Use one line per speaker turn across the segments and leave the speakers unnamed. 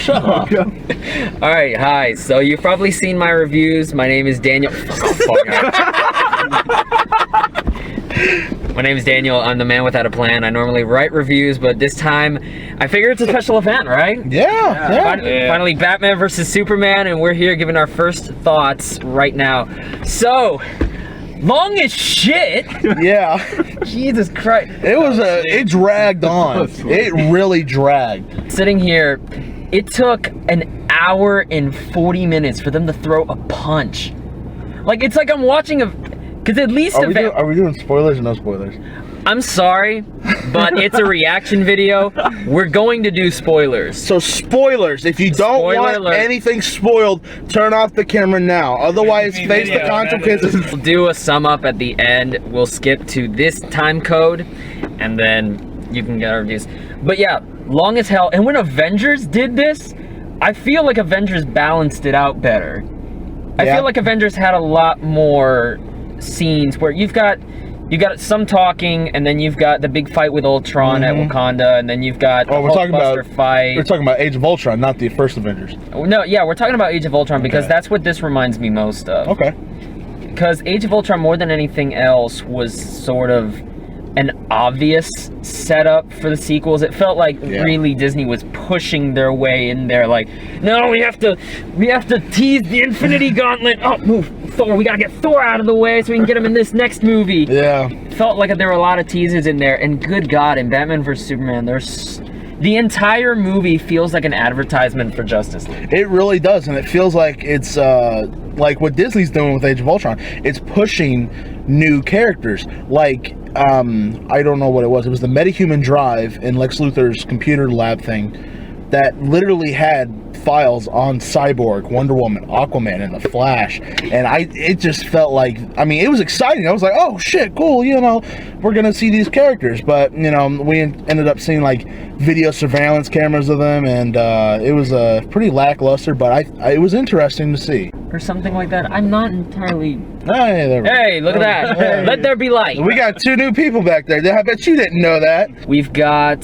All right, hi. So you've probably seen my reviews. My name is Daniel. My name is Daniel. I'm the man without a plan. I normally write reviews, but this time I figure it's a special event, right?
Yeah.
Finally, Batman versus Superman, and we're here giving our first thoughts right now. So, long as shit.
Yeah.
Jesus Christ.
It dragged on. It really dragged.
Sitting here, it took an hour and 40 minutes for them to throw a punch. Like, it's like I'm watching a... Because at least...
Are we doing spoilers or no spoilers?
I'm sorry, but it's a reaction video. We're going to do spoilers.
So spoilers. If you don't want anything spoiled, turn off the camera now. Otherwise, face the consequences.
We'll do a sum up at the end. We'll skip to this time code, and then you can get our reviews. But yeah, long as hell. And when Avengers did this, I feel like Avengers balanced it out better. I feel like Avengers had a lot more scenes where you've got some talking, and then you've got the big fight with Ultron at Wakanda, and then you've got
we're talking about Age of Ultron, not the first Avengers.
No, yeah, we're talking about Age of Ultron because that's what this reminds me most of.
Okay.
Because Age of Ultron, more than anything else, was sort of an obvious setup for the sequels. It felt like really Disney was pushing their way in there, like, no, we have to tease the Infinity Gauntlet. Oh, move, Thor, we gotta get Thor out of the way so we can get him in this next movie.
Yeah.
Felt like there were a lot of teasers in there, and good God, in Batman vs Superman, the entire movie feels like an advertisement for Justice League.
It really does, and it feels like it's like what Disney's doing with Age of Ultron. It's pushing new characters. Like, I don't know what it was. It was the metahuman drive in Lex Luthor's computer lab thing that literally had files on Cyborg, Wonder Woman, Aquaman, and the Flash. And it just felt like, I mean, it was exciting. I was like, oh shit, cool, you know, we're gonna see these characters. But, you know, we ended up seeing like video surveillance cameras of them, and it was pretty lackluster, but it was interesting to see.
Or something like that. I'm not entirely...
Hey,
look at that. Let there be light.
We got two new people back there. I bet you didn't know that.
We've got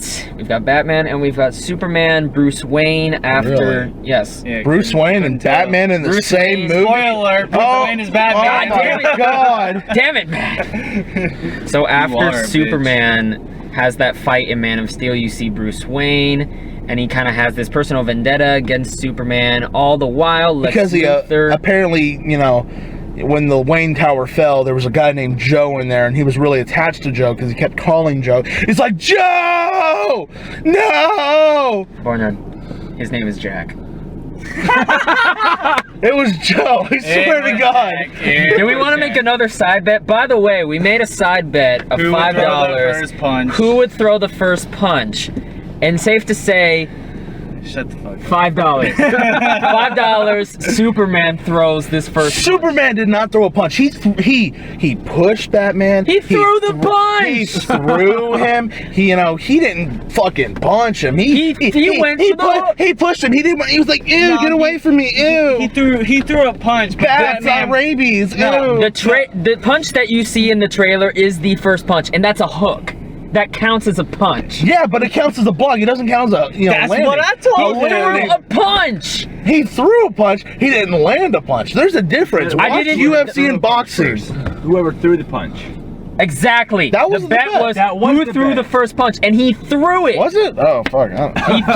Batman and we've got Superman, Bruce Wayne after...
Really?
Yes.
Yeah, Bruce Wayne and Batman in the same movie?
Spoiler alert, Bruce Wayne is Batman.
Oh my
God.
Damn it, man. So after Superman has that fight in Man of Steel, you see Bruce Wayne, and he kind of has this personal vendetta against Superman, all the while
because he apparently, you know, when the Wayne Tower fell, there was a guy named Joe in there, and he was really attached to Joe because he kept calling Joe. He's like, Joe! No!
Barnard, his name is Jack.
It was Joe. I swear to God.
Do we want to make another side bet? By the way, we made a side bet of $5. Who would throw the first punch? And safe to say,
shut the fuck up.
$5. $5. Superman throws this first.
Superman did not throw a punch. He pushed Batman.
He threw the punch.
He threw him. He didn't fucking punch him. He pushed him. He didn't. He was like, ew, get away from me, ew.
He threw a punch.
Bats on rabies.
No, the punch that you see in the trailer is the first punch, and that's a hook. That counts as a punch.
Yeah, but it counts as a block. It doesn't count as a,
That's
landing.
what I told you.
He threw a punch.
He threw a punch. He didn't land a punch. There's a difference. Watch UFC and boxing.
Whoever threw the punch.
Exactly.
That was
the bet. Was who threw the first punch, and he threw it.
Was it? Oh fuck!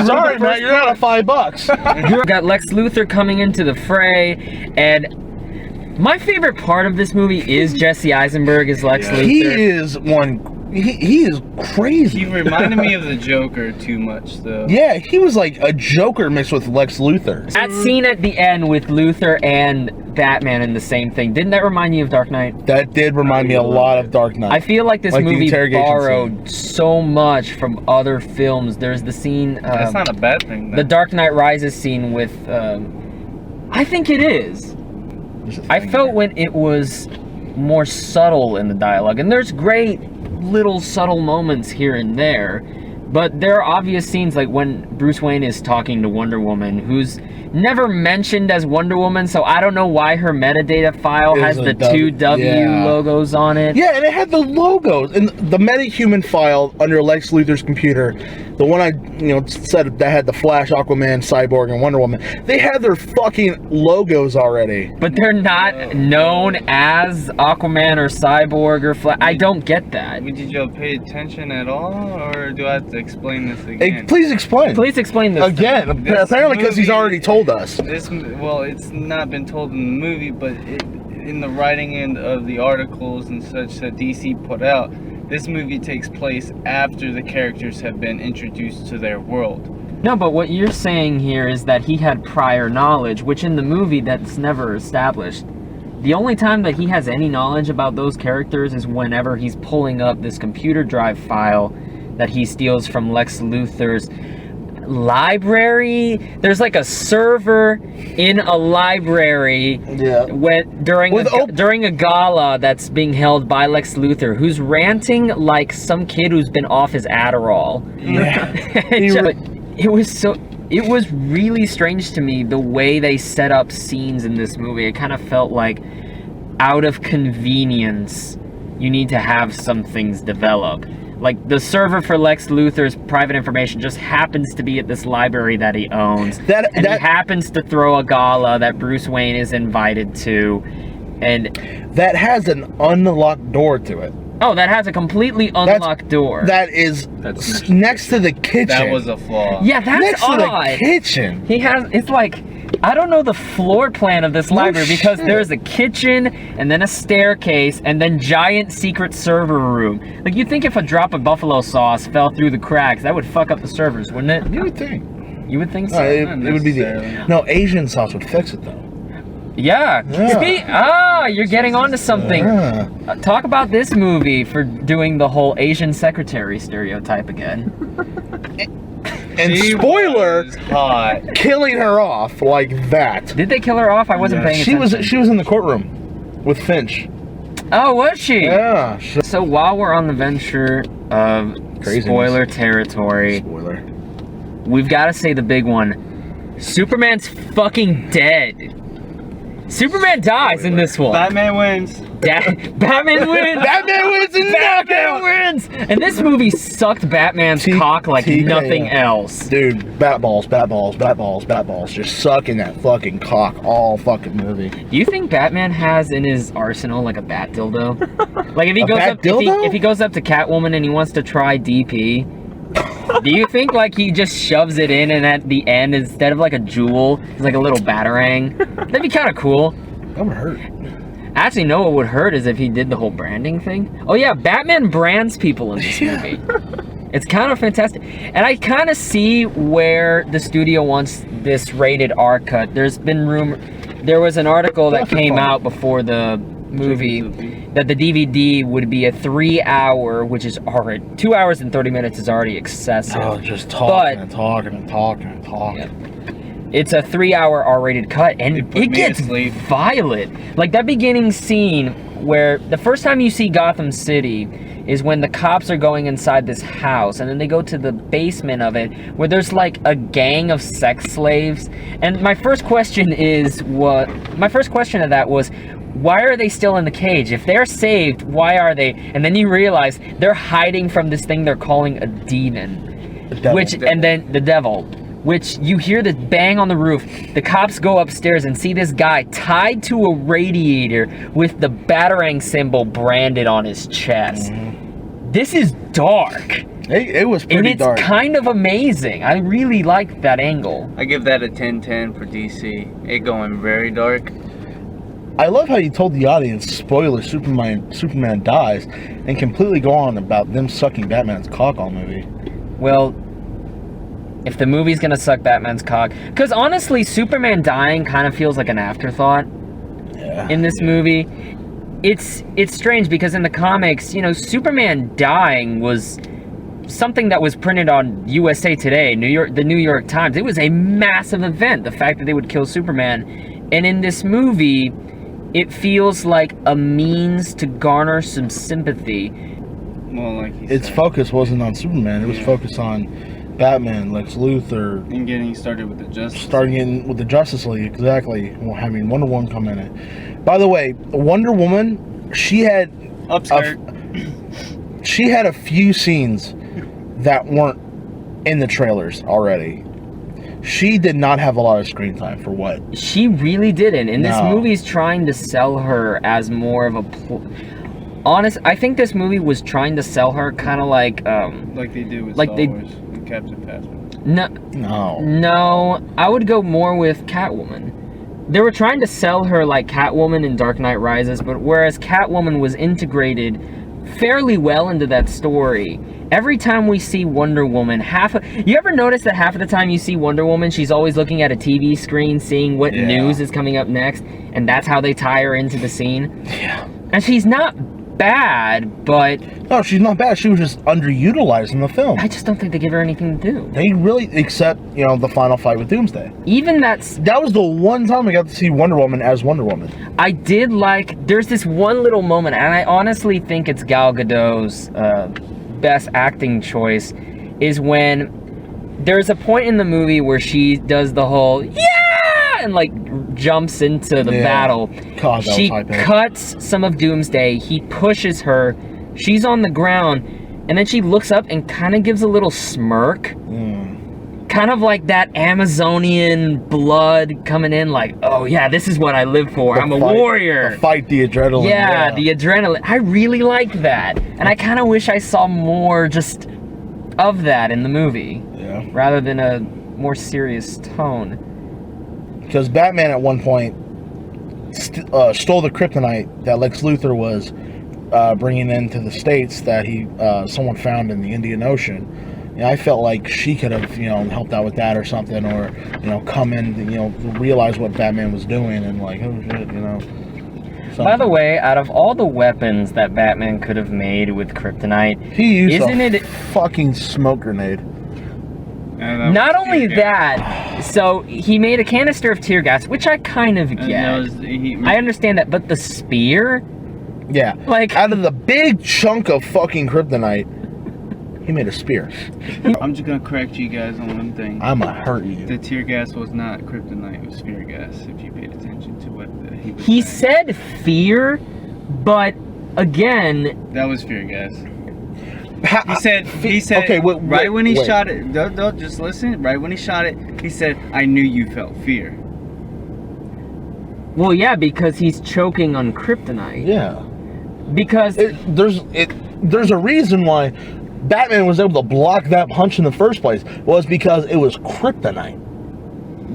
Sorry, man. You're out of $5.
You got Lex Luthor coming into the fray, and my favorite part of this movie is Jesse Eisenberg as Lex Luthor.
He is one. He is crazy.
He reminded me of the Joker too much, though.
Yeah, he was like a Joker mixed with Lex Luthor.
That scene at the end with Luthor and Batman in the same thing, didn't that remind you of Dark Knight?
That did remind me a lot of Dark Knight.
I feel like this movie borrowed so much from other films. There's the scene...
that's not a bad thing, though.
The Dark Knight Rises scene with... I think it is. I felt when it was more subtle in the dialogue, and there's great little subtle moments here and there, But there are obvious scenes like when Bruce Wayne is talking to Wonder Woman, who's never mentioned as Wonder Woman, so I don't know why her metadata file has the two W logos on it.
Yeah, and it had the logos. And the metahuman file under Lex Luthor's computer, the one I said that had the Flash, Aquaman, Cyborg, and Wonder Woman, they had their fucking logos already.
But they're not known as Aquaman or Cyborg or Flash. I don't get that.
Did you pay attention at all, or do I have to explain this again?
Hey, please explain.
Please explain this
again. Apparently, because he's already told us.
Well, it's not been told in the movie, but in the writing end of the articles and such that DC put out, this movie takes place after the characters have been introduced to their world.
No, but what you're saying here is that he had prior knowledge, which in the movie that's never established. The only time that he has any knowledge about those characters is whenever he's pulling up this computer drive file that he steals from Lex Luthor's library. There's like a server in a library during a gala that's being held by Lex Luthor, who's ranting like some kid who's been off his Adderall.
Yeah.
It was really strange to me the way they set up scenes in this movie. It kind of felt like out of convenience you need to have some things develop. Like, the server for Lex Luthor's private information just happens to be at this library that he owns. He happens to throw a gala that Bruce Wayne is invited to. And
that has an unlocked door to it.
Oh, that has a completely unlocked door.
That's next to the kitchen.
That was a flaw.
Yeah, that's
next
odd.
to the kitchen.
It's like, I don't know the floor plan of this library because there's a kitchen and then a staircase and then giant secret server room. Like, you'd think if a drop of buffalo sauce fell through the cracks, that would fuck up the servers, wouldn't it?
You would think.
You would think so?
It would be Asian sauce would fix it though.
Yeah. You're getting onto something. Talk about this movie for doing the whole Asian secretary stereotype again.
And
she
spoiler,
hot.
Killing her off like that.
Did they kill her off? I wasn't paying attention.
She was in the courtroom with Finch.
Oh, was she?
Yeah.
So while we're on the venture of spoiler territory, we've got to say the big one. Superman's fucking dead. Superman dies in this one.
Batman wins.
Batman wins.
Batman wins and
Batman wins. And this movie sucked Batman's cock like nothing else.
Dude, bat balls, just sucking that fucking cock all fucking movie.
Do you think Batman has in his arsenal like a bat dildo? Like if he goes up to Catwoman and he wants to try DP, do you think like he just shoves it in and at the end instead of like a jewel, it's like a little batarang? That'd be kind of cool.
That would hurt.
Actually, no, what would hurt is if he did the whole branding thing. Oh yeah, Batman brands people in this movie. It's kind of fantastic. And I kind of see where the studio wants this rated R cut. There was an article that came out before the movie that the DVD would be a 3-hour, which is already 2 hours and 30 minutes is already excessive.
Oh, just talking and talking.
Yeah. It's a 3-hour R-rated cut, and it gets violent. Like that beginning scene where the first time you see Gotham City is when the cops are going inside this house, and then they go to the basement of it where there's like a gang of sex slaves. And my first question of that was, why are they still in the cage? If they're saved, why are they? And then you realize they're hiding from this thing they're calling a demon. The devil. Which you hear the bang on the roof. The cops go upstairs and see this guy tied to a radiator with the Batarang symbol branded on his chest. This is dark.
It was pretty dark.
And it's kind of amazing. I really like that angle.
I give that a 10/10 for DC. It going very dark.
I love how you told the audience, spoiler, Superman dies, and completely go on about them sucking Batman's cock all movie.
Well, if the movie's gonna suck Batman's cock, because honestly, Superman dying kind of feels like an afterthought in this movie. It's strange because in the comics, Superman dying was something that was printed on USA Today, the New York Times. It was a massive event, the fact that they would kill Superman. And in this movie, it feels like a means to garner some sympathy.
Well, like he
its
said.
focus wasn't on Superman. It was focused on Batman, Lex Luthor,
And getting started with the Justice.
starting in with the Justice League. Exactly. Well, I mean, Wonder Woman come in it. By the way, Wonder Woman, she had
Upskirt.
she had a few scenes that weren't in the trailers already. She did not have a lot of screen time for what?
She really didn't. And this
No.
movie's trying to sell her as more of a... I think this movie was trying to sell her kind of like...
like they do with
like
Star
they-
Wars and Captain Phasma.
No, I would go more with Catwoman. They were trying to sell her like Catwoman in Dark Knight Rises, but whereas Catwoman was integrated fairly well into that story, every time we see Wonder Woman, you ever notice that half of the time you see Wonder Woman, she's always looking at a TV screen, seeing what news is coming up next, and that's how they tie her into the scene?
Yeah.
And she's not bad, but
No, she's not bad. She was just underutilized in the film.
I just don't think they give her anything to do.
They really, except, the final fight with Doomsday.
Even
That was the one time I got to see Wonder Woman as Wonder Woman.
I did like, there's this one little moment, and I honestly think it's Gal Gadot's best acting choice, is when there's a point in the movie where she does the whole, yeah! And like jumps into the battle.
God, that
She
was hype.
cuts some of Doomsday, he pushes her, she's on the ground, and then she looks up and kind of gives a little smirk. Kind of like that Amazonian blood coming in, like, oh yeah, this is what I live for. I'm a warrior.
The fight, the adrenaline.
Yeah, the adrenaline. I really like that. And I kind of wish I saw more just of that in the movie.
Yeah.
Rather than a more serious tone.
Because Batman at one point stole the kryptonite that Lex Luthor was bringing into the States that someone found in the Indian Ocean. And I felt like she could have, helped out with that or something, or, come in, realize what Batman was doing and like, oh shit,
By the way, out of all the weapons that Batman could have made with kryptonite,
he used
isn't
a
it
fucking smoke grenade.
not only that, so he made a canister of tear gas, which I kind of get. I understand that, but the spear?
Yeah.
Like,
out of the big chunk of fucking kryptonite, he made a spear.
I'm just gonna correct you guys on one thing.
I'ma hurt you.
The tear gas was not kryptonite, it was fear gas, if you paid attention to what he was
he
saying.
said fear, but again,
That was fear gas. He said,
okay,
right when he
wait.
shot it, don't just listen, right when he shot it, he said, I knew you felt fear.
well, yeah, because he's choking on kryptonite.
Yeah.
Because
There's a reason why Batman was able to block that punch in the first place, was because it was kryptonite.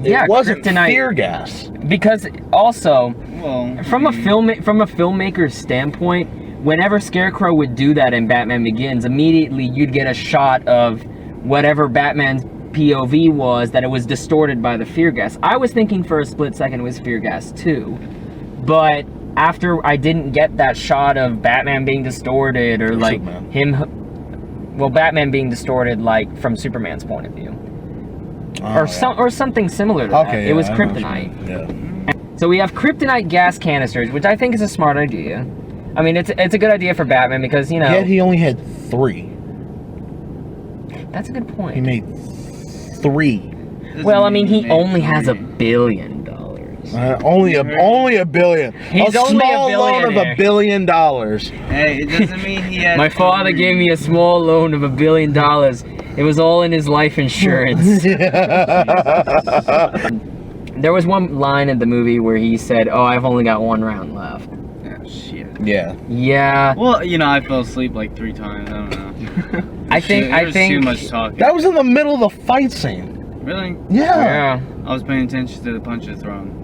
yeah,
It wasn't
kryptonite.
fear gas.
Because also,
Well,
from a filmmaker's standpoint, whenever Scarecrow would do that in Batman Begins, immediately you'd get a shot of whatever Batman's POV was, that it was distorted by the fear gas. I was thinking for a split second it was fear gas too, but after I didn't get that shot of Batman being distorted or like
Superman.
Batman being distorted like from Superman's point of view,
Oh,
or something similar to that.
Okay,
It was
I know what you
kryptonite.
mean. Yeah.
So we have kryptonite gas canisters, which I think is a smart idea. I mean, it's a good idea for Batman because,
Yet he only had 3.
that's a good point.
He made 3.
Well, I mean, he only has $1 billion.
Only a billion.
He's
a
only a
small loan of
billionaire.
$1 billion.
Hey, it doesn't mean he had.
My father gave me a small loan of $1 billion. It was all in his life insurance. There was one line in the movie where he said, "Oh, I've only got 1 round left."
Oh, shit.
Yeah.
Yeah.
Well, I fell asleep like 3 times. I don't know.
I think
There's too much talking.
That was in the middle of the fight scene.
Really?
Yeah.
I was paying attention to the punches thrown.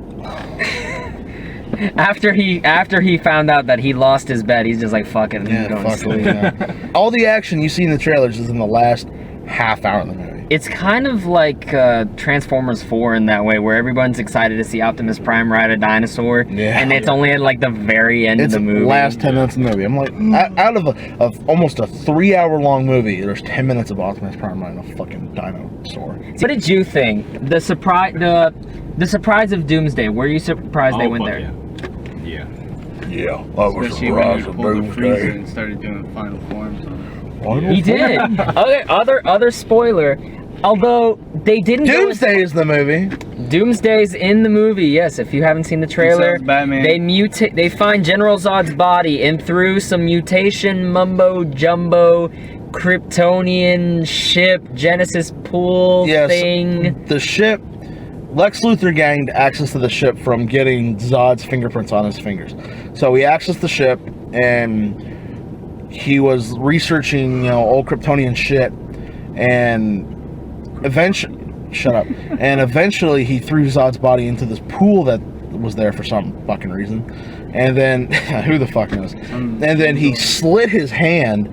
After he found out that he lost his bet, he's just like, fuck it, I'm going to
fuck
sleep.
it, yeah. All the action you see in the trailers is in the last half hour of the movie.
It's kind of like Transformers 4 in that way, where everyone's excited to see Optimus Prime ride a dinosaur, and it's only at like the very end of the movie.
Last 10 minutes of the movie. I'm like, out of almost a 3-hour-long movie, there's 10 minutes of Optimus Prime riding a fucking dinosaur.
What did you think? The surprise of Doomsday. Were you surprised they went there?
Yeah.
Yeah, that was
Especially
the
when
rise
he
of
pulled the freezer
Doomsday.
and started doing final forms on
He did. Okay, other spoiler. Although they didn't.
Doomsday is the movie.
Doomsday's in the movie. Yes, if you haven't seen the trailer,
Sounds Batman.
they mutate. They find General Zod's body, and through some mutation, mumbo jumbo, Kryptonian ship Genesis pool
Yes,
thing.
the ship. Lex Luthor gained access to the ship from getting Zod's fingerprints on his fingers. So he accessed the ship, and he was researching, old Kryptonian shit, and eventually he threw Zod's body into this pool that was there for some fucking reason, and then who the fuck knows, and then he slit his hand,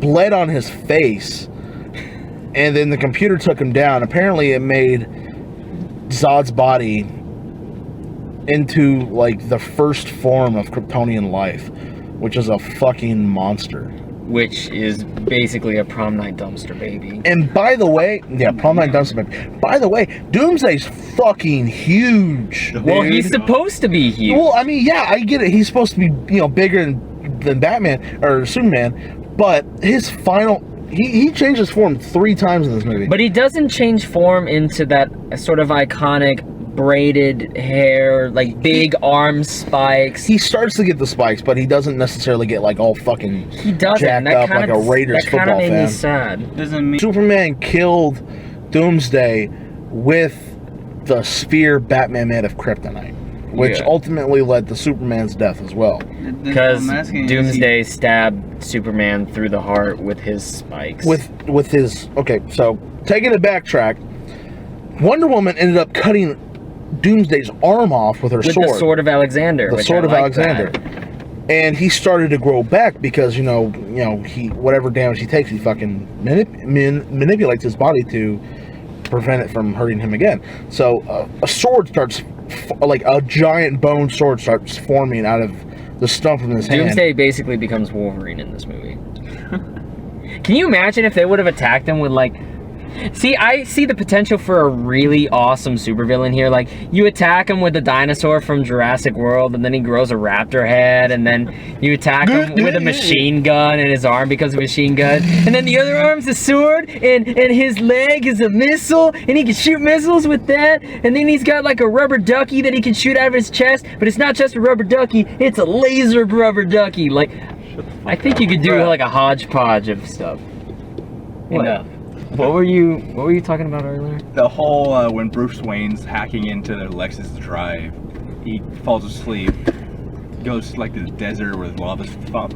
bled on his face, and then the computer took him down. Apparently it made Zod's body into like the first form of Kryptonian life, which is a fucking monster.
Which is basically a prom night dumpster baby.
And by the way, prom night dumpster baby. By the way, Doomsday's fucking huge.
Well,
dude.
he's supposed to be huge.
Well, I mean, yeah, I get it. He's supposed to be, bigger than Batman or Superman, but his final. He changes form 3 times in this movie.
But he doesn't change form into that sort of iconic braided hair, like big arm spikes.
He starts to get the spikes, but he doesn't necessarily get like all fucking
He doesn't.
jacked
That
up
kind
like
of,
a Raiders
that kind
football
of made
fan.
me sad.
it. Doesn't mean
Superman killed Doomsday with the spear Batman made of kryptonite, which
Yeah.
ultimately led to Superman's death as well.
Because
I'm asking,
Doomsday stabbed Superman through the heart with his spikes.
With his so taking a backtrack, Wonder Woman ended up cutting Doomsday's arm off with her
with
sword.
the Sword of Alexander.
The
which
Sword
I
of
like
Alexander.
that.
And he started to grow back because he whatever damage he takes, he fucking manipulates his body to prevent it from hurting him again. So a sword starts, like a giant bone sword starts forming out of the stump from his hand.
Doomsday basically becomes Wolverine in this movie. Can you imagine if they would have attacked him with like... See, I see the potential for a really awesome supervillain here. Like, you attack him with a dinosaur from Jurassic World, and then he grows a raptor head, and then you attack him with a machine gun in his arm becomes a machine gun, and then the other arm's a sword, and his leg is a missile, and he can shoot missiles with that, and then he's got like a rubber ducky that he can shoot out of his chest, but it's not just a rubber ducky, it's a laser rubber ducky. Like, I think you could do like a hodgepodge of stuff. What?
Enough.
What were you talking about earlier?
The whole when Bruce Wayne's hacking into the Lexus drive, he falls asleep, goes to like the desert where there's lava's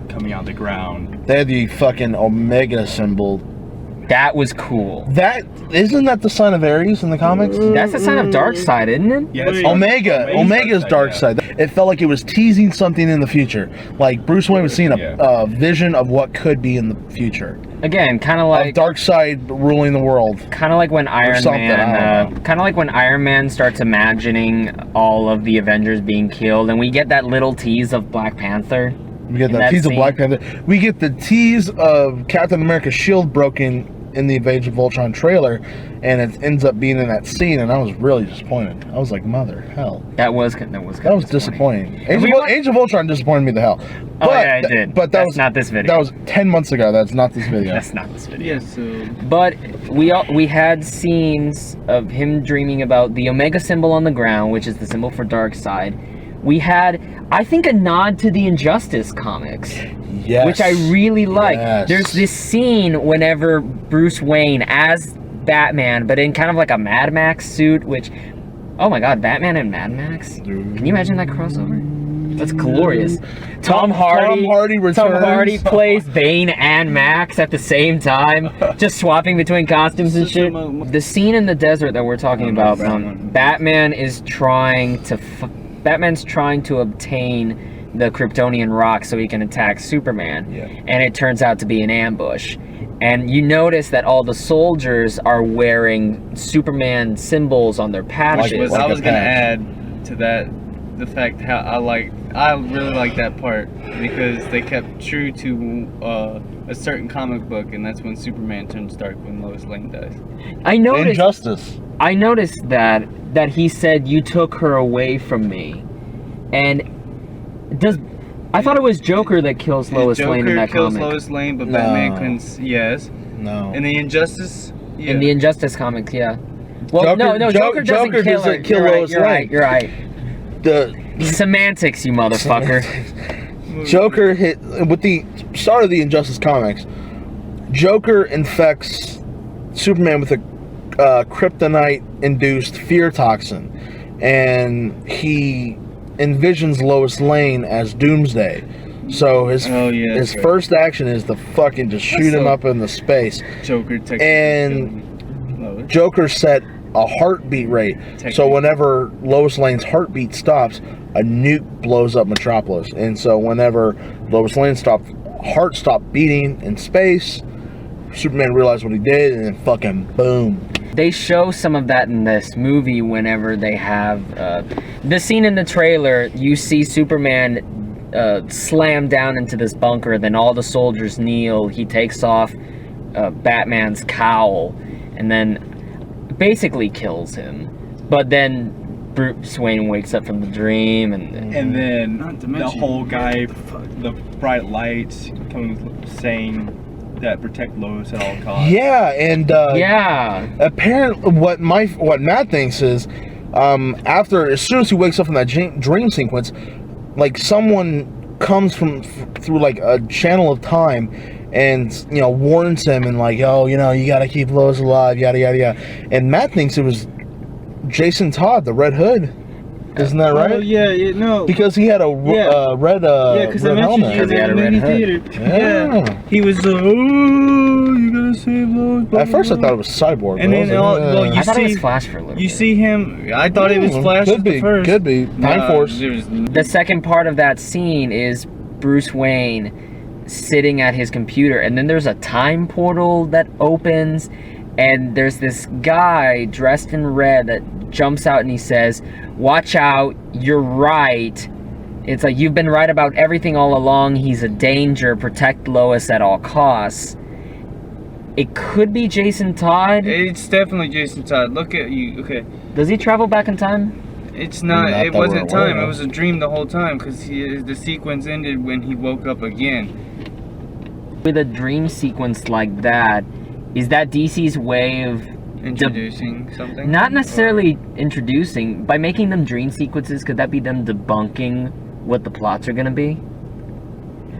coming out of the ground.
They had the fucking Omega symbol.
That was cool.
That isn't that the sign of Ares in the comics?
That's the sign of Darkseid, isn't it?
Yeah, it's
Omega's dark
yeah.
side. It felt like it was teasing something in the future. Like Bruce Wayne was seeing a vision of what could be in the future.
Again, kind of
Of
like
Darkseid ruling the world.
kind of like when Iron
something, I
Man,
don't know.
kind of like when Iron Man starts imagining all of the Avengers being killed, and we get that little tease of Black Panther.
We get
in
the
that
tease of
scene.
Black Panther. We get the tease of Captain America's shield broken in the Age of Ultron trailer, and it ends up being in that scene, and I was really disappointed. I was like, mother hell.
That was
Disappointing.
We want-
Age of Ultron disappointed me the hell.
Oh, yeah, it did.
But
That's not this video.
That was 10 months ago. That's not this video.
That's not this video.
Yeah, so
But we had scenes of him dreaming about the Omega symbol on the ground, which is the symbol for Darkseid. We had, I think, a nod to the Injustice comics.
Yes.
Which I really like.
Yes.
There's this scene whenever Bruce Wayne as Batman, but in kind of like a Mad Max suit, which, oh my god, Batman and Mad Max? Can you imagine that crossover? That's glorious. Tom Hardy
returns.
plays Bane and Max at the same time, just swapping between costumes and shit. The scene in the desert that we're talking about, Batman's trying to obtain the Kryptonian rock so he can attack Superman, and it turns out to be an ambush. And you notice that all the soldiers are wearing Superman symbols on their patches.
I was gonna add to that the fact how I really like that part because they kept true to a certain comic book, and that's when Superman turns dark when Lois Lane dies.
I noticed
Injustice.
that he said, "You took her away from me," and I thought it was Joker that kills Lois Lane in that
Joker kills
comic.
Lois Lane, but
No.
Batman couldn't. Yes.
No.
In the Injustice. Yeah.
In the Injustice comics, yeah. Well,
Joker-
no, Joker doesn't
Joker
kill her.
doesn't kill
You're right,
Lois
you're right,
Lane.
you're right.
The
Semantics, you motherfucker.
Joker hit with the start of the Injustice comics. Joker infects Superman with a kryptonite-induced fear toxin, and he envisions Lois Lane as Doomsday. So his
right.
first action is to fucking just shoot him up into space.
Joker technically
And
killed Lois.
Joker set a heartbeat rate, so whenever Lois Lane's heartbeat stops, a nuke blows up Metropolis. And so whenever Lois Lane's heart stopped beating in space, Superman realized what he did, and then fucking boom.
They show some of that in this movie whenever they have the scene in the trailer. You see Superman slam down into this bunker, then all the soldiers kneel. He takes off Batman's cowl and then basically kills him. But then Bruce Wayne wakes up from the dream, and
then
Not to
the
mention-
whole guy, the bright lights, comes saying that protect Lois at all costs.
Yeah, and
yeah,
apparently what Matt thinks is after, as soon as he wakes up from that dream sequence, like someone comes through like a channel of time and warns him and like, oh, you gotta keep Lois alive, yada yada yada. And Matt thinks it was Jason Todd, the Red Hood. Isn't that right?
Oh yeah, no.
Because he had a red
because I mentioned
helmet.
you in
He had a
the
red
movie
hood.
theater.
Yeah.
He was oh, you gotta save Lois. blah,
At first I
blah,
thought it was Cyborg.
And
but I
then,
was like,
well, you
I thought it was
see-
Flash for a little
You
bit.
see him. I thought it was Flash
Could
at
be,
the first.
could be. Time Force.
The second part of that scene is Bruce Wayne sitting at his computer, and then there's a time portal that opens, and there's this guy dressed in red that jumps out and he says, "Watch out, you're right." It's like, you've been right about everything all along. He's a danger. Protect Lois at all costs. It could be Jason Todd.
It's definitely Jason Todd. Look at you. Okay.
Does he travel back in time?
It's not.
Not
It
that we're
wasn't
aware
time.
of.
It was a dream the whole time because the sequence ended when he woke up again.
With a dream sequence like that, is that DC's way of
Introducing something.
not necessarily introducing, by making them dream sequences? Could that be them debunking what the plots are gonna be?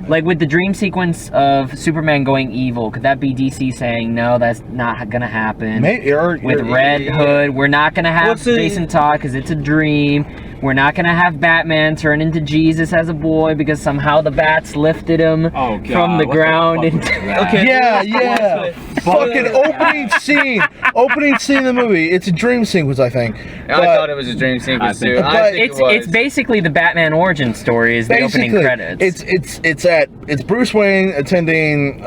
Like with the dream sequence of Superman going evil, could that be DC saying, no, that's not gonna happen? With Red Hood, we're not gonna have
What's the-
Jason Todd because it's a dream. We're not gonna have Batman turn into Jesus as a boy because somehow the bats lifted him
Oh, God,
from the
what the
ground.
fuck was that?
Okay.
Yeah. Fucking opening scene in the movie. It's a dream sequence, I think.
I thought it was a dream sequence
I think-
too.
but
I think
It's basically the Batman origin story is the opening credits.
It's Bruce Wayne attending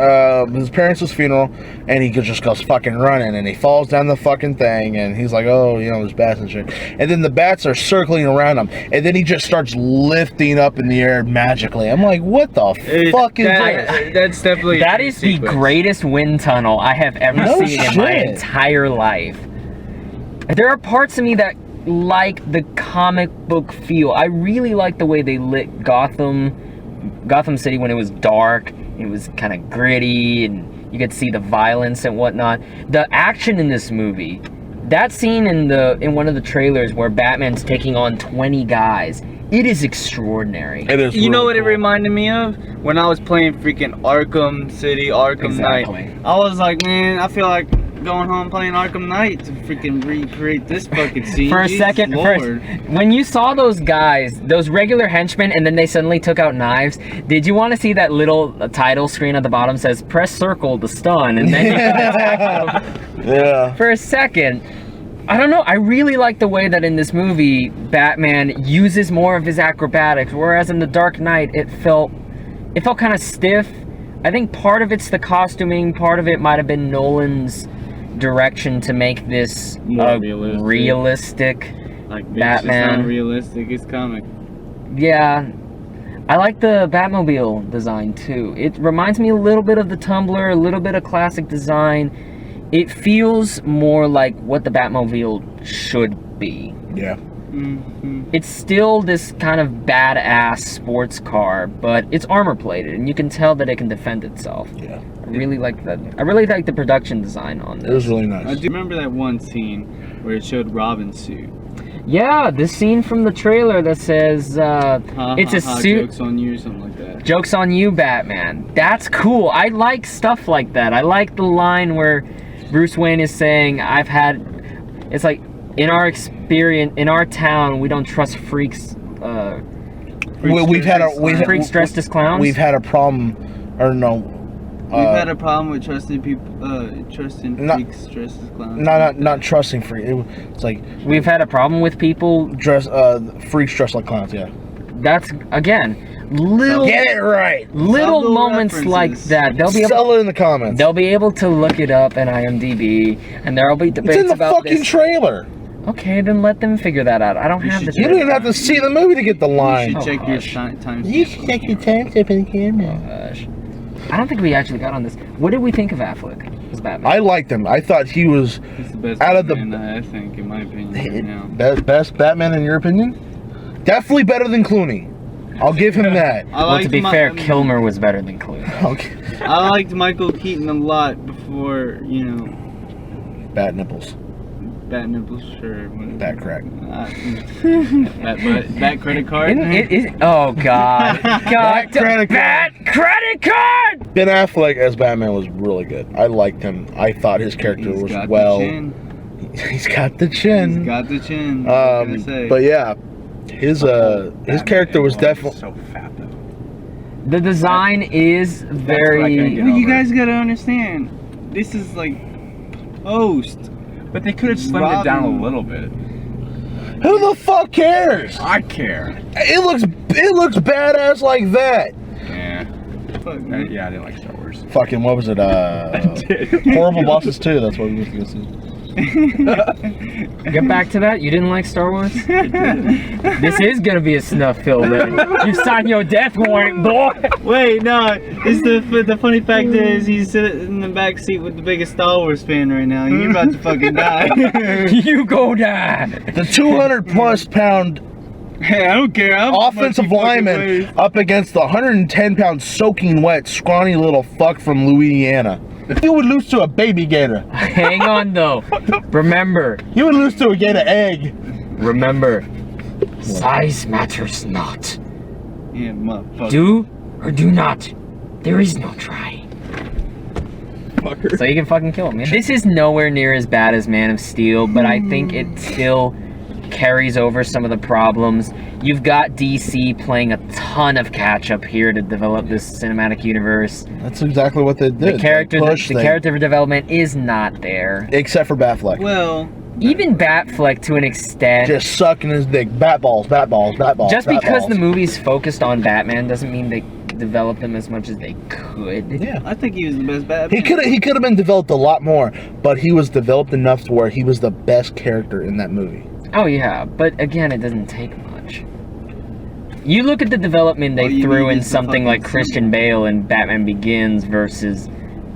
his parents' funeral, and he just goes fucking running, and he falls down the fucking thing, and he's like, oh, there's bats and shit, and then the bats are circling around him, and then he just starts lifting up in the air magically. I'm like, what the fuck is that?
That's definitely. a
That
dream
is the
sequence.
greatest wind tunnel I have ever
No
seen in my
shit.
entire life. There are parts of me that like the comic book feel. I really like the way they lit Gotham City when it was dark. It was kind of gritty, and you could see the violence and whatnot. The action in this movie, that scene in one of the trailers where Batman's taking on 20 guys, it is extraordinary.
It is.
You know
really
what it
cool.
reminded me of? When I was playing freaking Arkham City, Arkham
Exactly.
Knight. I was like, man, I feel like going home playing Arkham Knight to freaking recreate this fucking scene.
For a
Jesus
second,
Lord.
when you saw those guys, those regular henchmen, and then they suddenly took out knives, did you want to see that little title screen at the bottom says "Press circle to stun," and then you can attack them?
Yeah.
For a second, I don't know. I really like the way that in this movie, Batman uses more of his acrobatics, whereas in The Dark Knight, it felt kind of stiff. I think part of it's the costuming, part of it might have been Nolan's direction to make this
More
realistic.
Like, bitch,
Batman.
It's not realistic. It's comic.
Yeah, I like the Batmobile design too. It reminds me a little bit of the Tumbler, a little bit of classic design. It feels more like what the Batmobile should be.
Yeah.
It's still this kind of badass sports car, but it's armor plated, and you can tell that it can defend itself.
Yeah.
I really like that. I really like the production design on this.
It was really
I
nice.
do remember that one scene where it showed Robin's suit.
Yeah, this scene from the trailer that says it's a suit.
Joke's on you or something like that.
Joke's on you, Batman. That's cool. I like stuff like that. I like the line where Bruce Wayne is saying, it's like, in our experience, in our town, we don't trust freaks. Freaks dressed as clowns.
We've had a problem, or no.
We've had a problem with trusting people, trusting freaks dressed as clowns.
Not trusting freaks. It's like
we've had a problem with people
freaks dressed like clowns. Yeah.
That's again.
Get it right.
Little moments
references.
like that. They'll be able.
Sell it in the comments.
They'll be able to look it up in IMDb, and there'll be debates
It's in the
about
fucking
this.
trailer.
Okay, then let them figure that out. I don't have the.
You don't even have to see the movie to get the line.
You should check your
hush.
time.
You should check your timestamp in the camera.
Gosh. I don't think we actually got on this. What did we think of Affleck as Batman?
I liked him. I thought he was
He's the best
out of the
Batman, I think, in my opinion, right now.
best Batman in your opinion. Definitely better than Clooney. I'll give him that.
Well, to be fair, Kilmer was better than Clooney.
Okay.
I liked Michael Keaton a lot before,
Bat nipples.
Bat nipples, sure.
Bat crack.
Bat credit card.
Oh God! God!
Bat
credit card.
Ben Affleck as Batman was really good. I liked him. I thought his character
He's
was
got
well.
the chin.
He's got the chin.
He's got the chin. What can I say?
But yeah, his character was definitely.
so fat though.
The design is very.
Well, you guys gotta understand. This is like post.
But they could have slimmed it down a little bit.
Who the fuck cares?
I care.
It looks badass like that.
Yeah.
Fuck, man.
Yeah, I didn't like Star Wars.
Fucking what was it? Horrible Bosses 2. That's what we was gonna see.
Get back to that. You didn't like Star Wars? This is gonna be a snuff film. You signed your death warrant, boy.
Wait, no. It's the funny fact is he's sitting in the back seat with the biggest Star Wars fan right now. And you're about to fucking die.
You go die.
The 200+ pound
Hey, I don't care.
offensive lineman up against the 110-pound soaking wet, scrawny little fuck from Louisiana. You would lose to a baby gator.
Hang on though. Remember.
You would lose to a gator egg.
Remember. Size matters not.
Yeah, motherfucker.
Do or do not. There is no try. So you can fucking kill him. This is nowhere near as bad as Man of Steel, but I think it still carries over some of the problems. You've got DC playing a ton of catch up here to develop this cinematic universe.
That's exactly what they did.
The character development is not there.
Except for Batfleck.
Well,
Even Batfleck to an extent.
Just sucking his dick. Bat balls, bat balls, bat balls.
Just
bat
because
balls.
the movie's focused on Batman doesn't mean they developed him as much as they could.
Yeah.
I think he was the best Batman.
He could have been developed a lot more, but he was developed enough to where he was the best character in that movie.
Oh yeah, but again, it doesn't take much. You look at the development they threw in something like Christian Bale in Batman Begins versus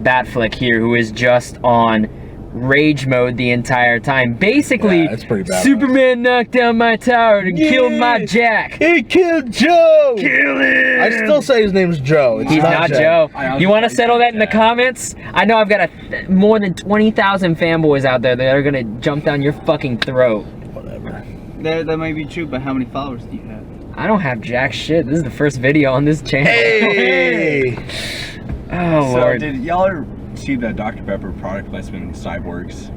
Batfleck here, who is just on rage mode the entire time. Basically,
Yeah, it's pretty bad.
Superman knocked down my tower and killed my Jack.
He killed Joe!
Kill him!
I still say his name's Joe. It's
He's not Joe.
I
You want to
also
settle
like
that in the
that.
comments? I know I've got more than 20,000 fanboys out there that are gonna jump down your fucking throat.
Whatever.
That might be true, but how many followers do you have?
I don't have jack shit. This is the first video on this channel.
Hey!
Oh
So
lord.
did y'all ever see the Dr. Pepper product placement Cyborgs?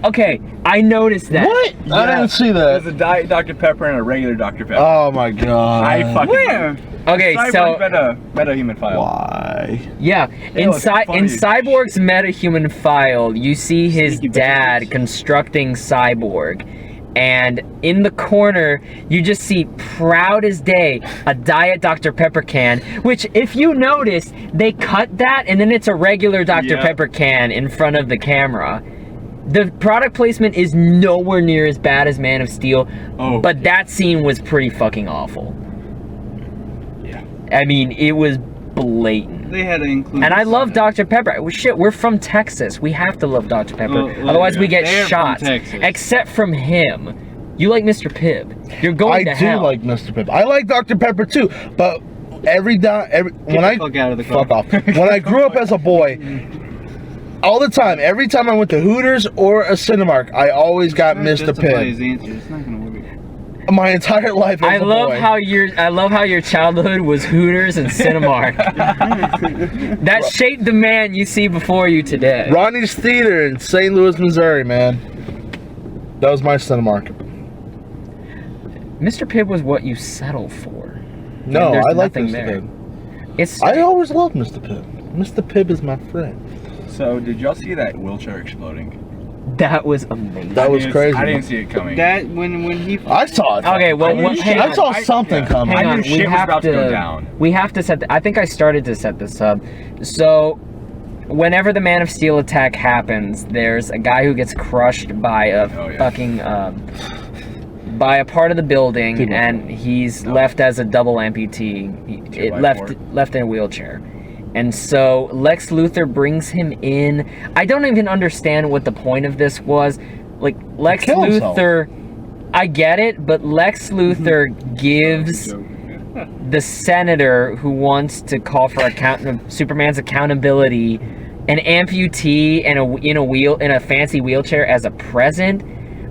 Okay, I noticed that.
What? I didn't see
There's
that.
a Diet Dr. Pepper and a regular Dr. Pepper.
Oh my god.
I fucking
Where?
Okay, so
Cyborg meta-human file.
Why?
yeah, in
looks funny as
Cyborg's metahuman file, you see his
Sneaky
dad
bitches.
constructing Cyborg. And in the corner, you just see, proud as day, a Diet Dr. Pepper can, which, if you notice, they cut that, and then it's a regular Dr.
Yeah.
Pepper can in front of the camera. The product placement is nowhere near as bad as Man of Steel,
Oh,
but that scene was pretty fucking awful.
Yeah.
I mean, it was blatant.
They had to include.
And I love
that.
Dr. Pepper. Well, shit, we're from Texas. We have to love Dr. Pepper.
Well,
Otherwise, we
yeah.
get
They're from
shot.
Texas.
Except from him. You like Mr. Pibb. You're going to
I do
hell.
like Mr. Pepper. I like Dr. Pepper too, but when I
fuck out of the car.
fuck off. When I grew up as a boy, all the time, every time I went to Hooters or a Cinemark, I always got Mr.
Justify his
Pibb.
answer. It's not gonna work.
My entire life as
I
a
love
boy.
I love how your childhood was Hooters and Cinemark. That shaped the man you see before you today.
Ronnie's Theater in St. Louis, Missouri, man. That was my Cinemark.
Mr. Pibb was what you settle for.
No,
there's
I like
nothing
Mr.
there.
Pibb.
It's
I always loved Mr. Pibb. Mr. Pibb is my friend.
So, did y'all see that wheelchair exploding?
that was amazing.
That was crazy.
I didn't see it coming.
That when he
I saw it.
Okay, well, hang
I
on.
saw something coming.
Hang
I
on,
knew shit was about to go down.
We have to set. I think I started to set this up. So, whenever the Man of Steel attack happens, there's a guy who gets crushed by a fucking by a part of the building, and he's left as a double amputee. Left in a wheelchair. And so Lex Luthor brings him in. I don't even understand what the point of this was. Like, Lex
kill himself.
Luthor, I get it, but Lex Luthor gives the senator who wants to call for Superman's accountability an amputee in a fancy wheelchair as a present.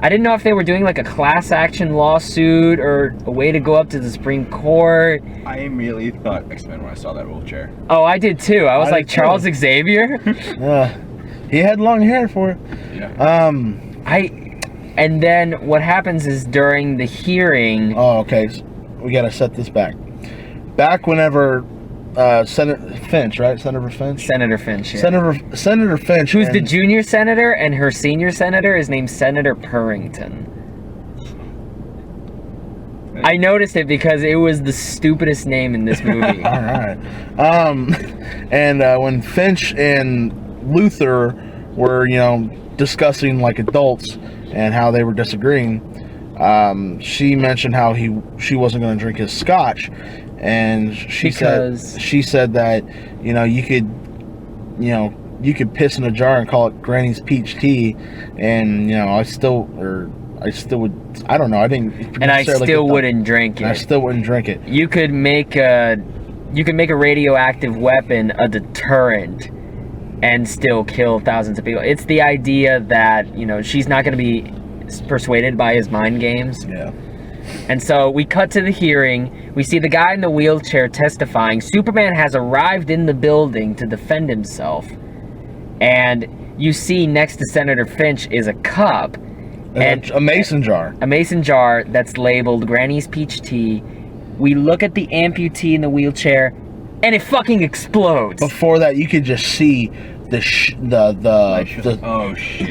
I didn't know if they were doing like a class action lawsuit or a way to go up to the Supreme Court.
I immediately thought X-Men when I saw that wheelchair.
Oh, I did too. I was like,
did too.
Charles Xavier?
He had long hair for it.
Yeah.
And then what happens is during the hearing...
Oh, okay. So we gotta set this back. Back whenever Senator Finch, right? Senator Finch.
Senator Finch. Yeah.
Senator Finch.
Who's the junior senator, and her senior senator is named Senator Purrington. I noticed it because it was the stupidest name in this movie.
All right. And when Finch and Luthor were, discussing like adults and how they were disagreeing, she mentioned how she wasn't going to drink his scotch, and she said that you could piss in a jar and call it Granny's peach tea, and I still would. I don't know. I didn't.
And I still wouldn't drink it.
I still wouldn't drink it.
You could make a radioactive weapon a deterrent and still kill thousands of people. It's the idea that she's not going to be persuaded by his mind games.
Yeah.
And so we cut to the hearing. We see the guy in the wheelchair testifying. Superman has arrived in the building to defend himself. And you see next to Senator Finch is a cup. And
a mason jar.
A mason jar that's labeled Granny's Peach Tea. We look at the amputee in the wheelchair, and it fucking explodes.
Before that, you could just see
oh shit.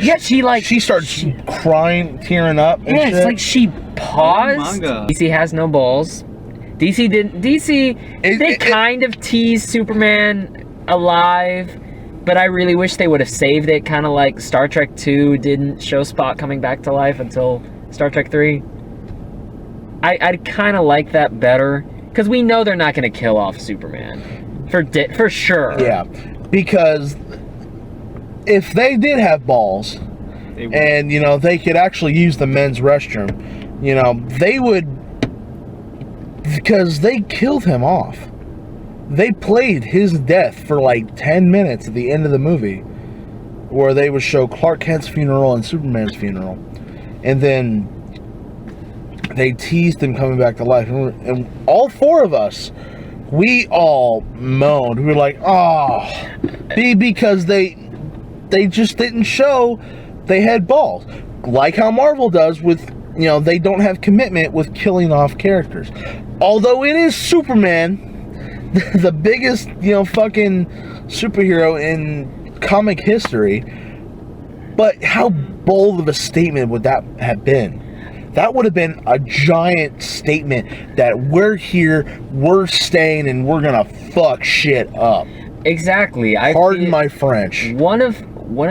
Yeah, she
starts crying, tearing up. And
yeah,
shit.
it's like she paused.
Manga.
DC has no balls. They kind of teased Superman alive, but I really wish they would have saved it, kind of like Star Trek 2 didn't show Spock coming back to life until Star Trek 3. I'd kind of like that better, because we know they're not going to kill off Superman. For sure.
Yeah, because if they did have balls, and they could actually use the men's restroom, they would, because they killed him off. They played his death for like 10 minutes at the end of the movie, where they would show Clark Kent's funeral and Superman's funeral, and then they teased him coming back to life, and all four of us, we all moaned. We were like, oh, because they just didn't show they had balls, like how Marvel does with, they don't have commitment with killing off characters. Although it is Superman, the biggest, fucking superhero in comic history, but how bold of a statement would that have been? That would have been a giant statement that we're here, we're staying, and we're gonna fuck shit up.
Exactly.
Pardon my French.
One of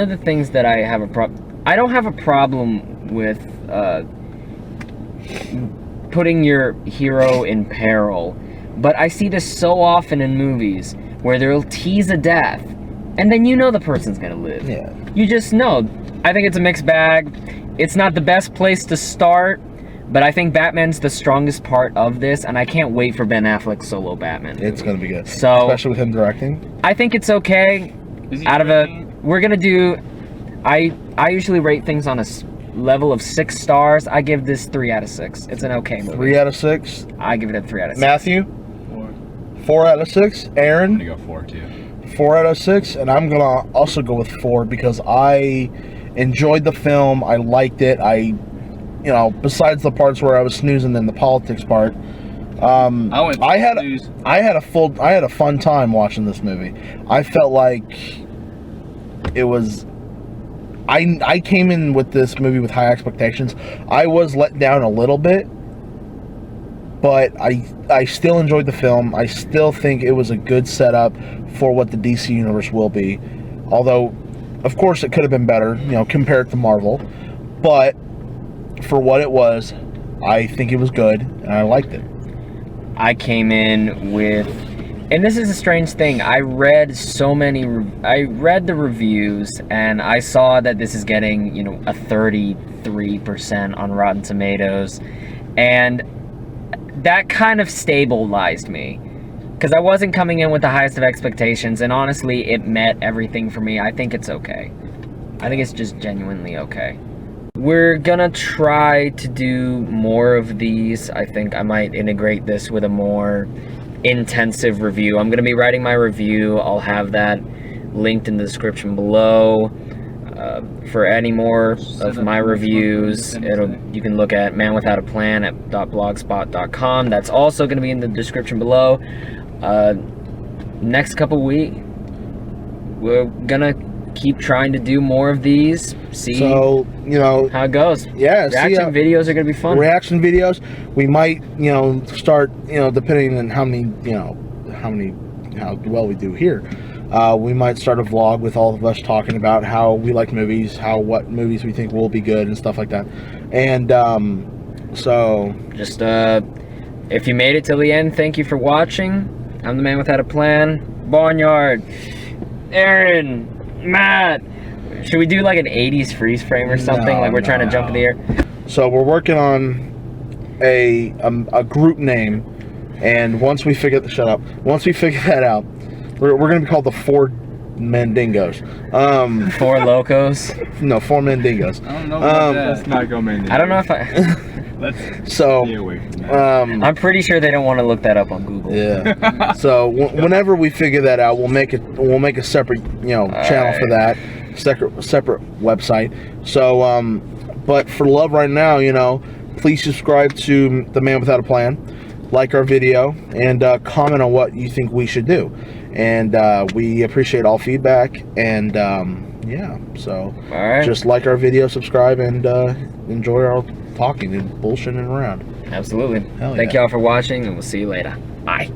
the things that I have a problem... I don't have a problem with putting your hero in peril, but I see this so often in movies where they'll tease a death, and then the person's gonna live.
Yeah.
You just know. I think it's a mixed bag. It's not the best place to start, But I think Batman's the strongest part of this, and I can't wait for Ben Affleck's solo Batman movie.
It's gonna be good.
So-
especially with him directing.
I think it's okay.
Is he
Out of
directing
a, we're gonna do. I usually rate things on a level of 6 stars. I give this 3 out of 6. It's an okay movie.
3 out of 6.
I give it a 3 out of 6.
Matthew,
it?
4 out of 6.
I'm
Aaron,
gonna go 4 too.
4 out of 6, and I'm gonna also go with 4 because I enjoyed the film. I liked it. Besides the parts where I was snoozing in the politics part, I had a fun time watching this movie. I felt like it was. I came in with this movie with high expectations. I was let down a little bit, but I still enjoyed the film. I still think it was a good setup for what the DC universe will be. Although, of course, it could have been better, compared to Marvel. But for what it was, I think it was good, and I liked it.
I came in with, and this is a strange thing. I read the reviews, and I saw that this is getting, a 33% on Rotten Tomatoes, and that kind of stabilized me, because I wasn't coming in with the highest of expectations, and honestly, it met everything for me. I think it's okay. I think it's just genuinely okay. We're gonna try to do more of these. I think I might integrate this with a more intensive review. I'm gonna be writing my review. I'll have that linked in the description below. For any more of my reviews, you can look at manwithoutaplan at .blogspot.com. That's also gonna be in the description below. Next couple weeks, we're gonna keep trying to do more of these. See how it goes.
Yeah,
reaction videos are gonna be fun.
Reaction videos. We might, start, depending on how well we do here. We might start a vlog with all of us talking about how we like movies, what movies we think will be good and stuff like that. And so
just if you made it till the end, thank you for watching. I'm the man without a plan. Barnyard, Aaron, Matt. Should we do like an 80s freeze frame or something? Like we're trying to jump in the air.
So we're working on a group name, and once we figure that out, we're going to be called the Four Mandingos.
4 Locos.
No, 4 Mandingos.
I don't know about that.
Let's not go Mandingos.
I don't know if I.
Let's
So
stay away from that.
I'm pretty sure they don't want to look that up on Google.
Yeah. So whenever we figure that out, we'll make a separate channel for that, separate website. So but for love right now, please subscribe to The Man Without a Plan, like our video, and comment on what you think we should do. And we appreciate all feedback. And so
All right.
just like our video, subscribe, and enjoy our talking and bullshitting around.
Absolutely.
Hell
Thank
yeah.
y'all for watching, and we'll see you later. Bye.